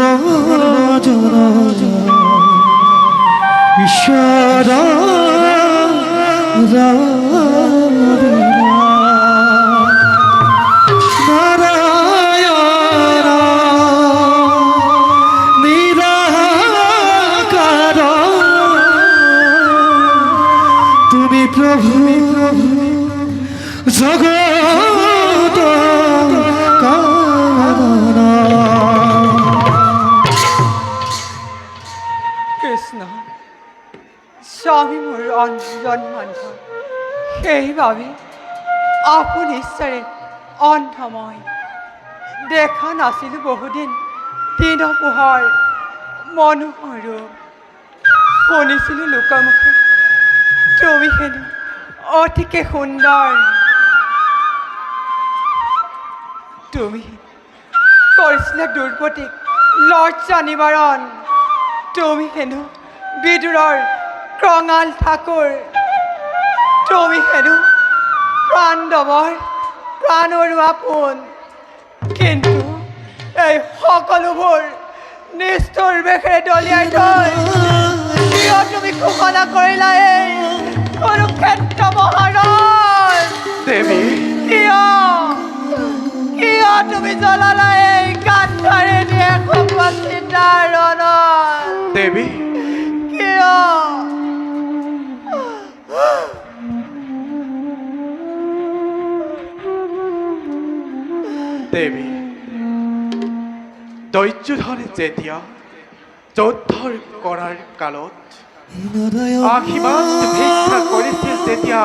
সৰ্বজন ঈশ্বৰ নাৰায়ণ নিৰাকাৰ তুমি প্ৰভু জগত কৃষ্ণ স্বামী মোৰ অঞ্জন বান্ধৱ সেইবাবে আপুনি ঈশ্বৰে অন্ধময় দেখা নাছিলোঁ বহুদিন দিন পোহৰ মনোহৰ ৰূপ শুনিছিলোঁ লোকমুখে তুমি হেনো অতিকে সুন্দৰ তুমি কৰিছিলা দুৰ্গতিক লজ্জা নিবাৰণ তুমি হেনো বিদুৰৰ ক্ৰঙাল ঠাকুৰ তুমি হেনো প্ৰাণদমৰ প্ৰাণৰো আপোন কিন্তু এই সকলোবোৰ নিষ্ঠুৰ বেশেৰে দলিয়াই থৈ কিয় তুমি ঘোষণা কৰিলা এই কুৰুক্ষেত্ৰ মহাৰণ দেৱী কিয় কিয় তুমি জ্বলালা এই কান্ধাৰে চিতাৰ ৰণত দেৱী কিয় দেৱী দৈত্যধনে যেতিয়া যুদ্ধৰ কৰাৰ কালত আশীৰ্বাদ ভিক্ষা কৰিছিল যেতিয়া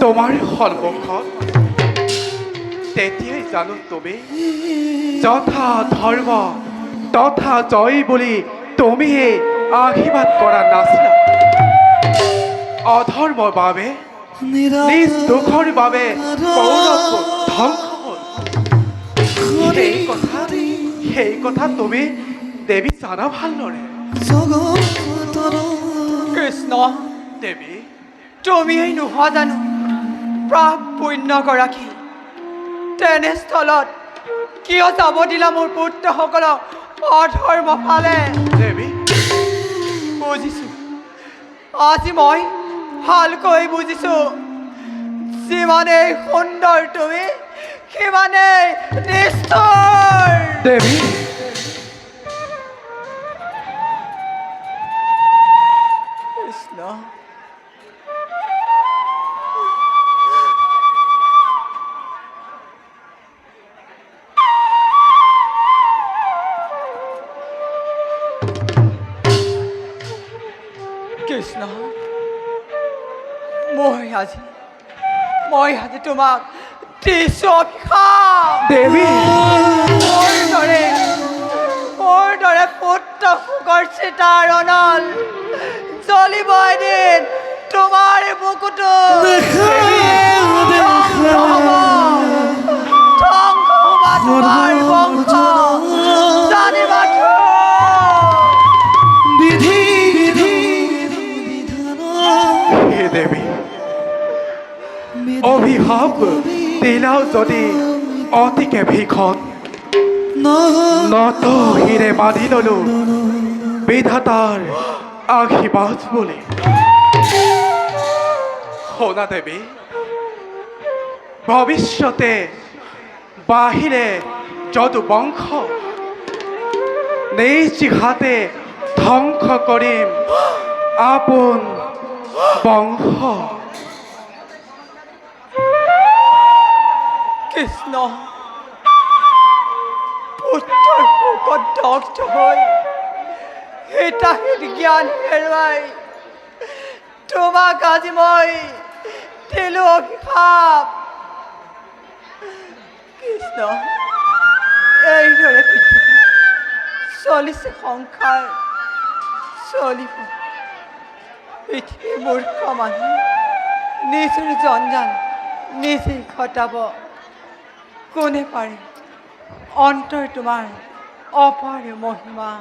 তোমাৰ সন্মুখত তেতিয়াই জানো তুমি যথা ধৰ্ম তথা জয় বুলি তুমি আশীৰ্বাদ কৰা নাছিলা অধৰ্মৰ বাবে নিজ দুখৰ বাবে কৌৰৱ ধ্বংস হ'ল সেই কথা তুমি দেৱী জানা ভালদৰে কৃষ্ণ দেৱী তুমিয়েই নোহোৱা জানো প্ৰাপ পুণ্যগৰাকী তেনেস্থলত কিয় যাব দিলা মোৰ পুত্ৰসকলক অধৰ্ম ফালে দেৱী বুজিছোঁ আজি মই ভালকৈ বুজিছোঁ যিমানেই সুন্দৰ তুমি সিমানেই নিষ্ঠুৰ দেৱী কৃষ্ণ কৃষ্ণ মই আজি তোমাক দিছোঁ অভিশাপ দেৱী মোৰ দৰে পুত্ৰ সুখৰ চিতাৰ অনল জ্বলিব এদিন তোমাৰ বুকুটো ধ্বংস হবা তোমাৰ বংশ জানিবা হে দেৱী অভিশাপ দিলাও যদি অতিকে ভীষণ নত হিৰে বান্ধি ললো বিধাতাৰ আশীৰ্বাদ বুলি শুনা দেৱী ভৱিষ্যতে বাহিৰে যদু বংশ নিজ হাতে ধ্বংস কৰিম আপোন বংশ কৃষ্ণ পুত্ৰৰ শোকত দগ্ধ হৈ হিতাহিত জ্ঞান হেৰুৱাই তোমাক আজি মই দিলোঁ অভিশাপ কৃষ্ণ এইদৰে পৃথিৱী চলিছে সংসাৰ চলিব পৃথিৱীৰ মূৰ্খ মানুহ নিজৰ জঞ্জাল নিজেই ঘটাব কোনে পাৰে অন্তৰ তোমাৰ অপাৰ মহিমা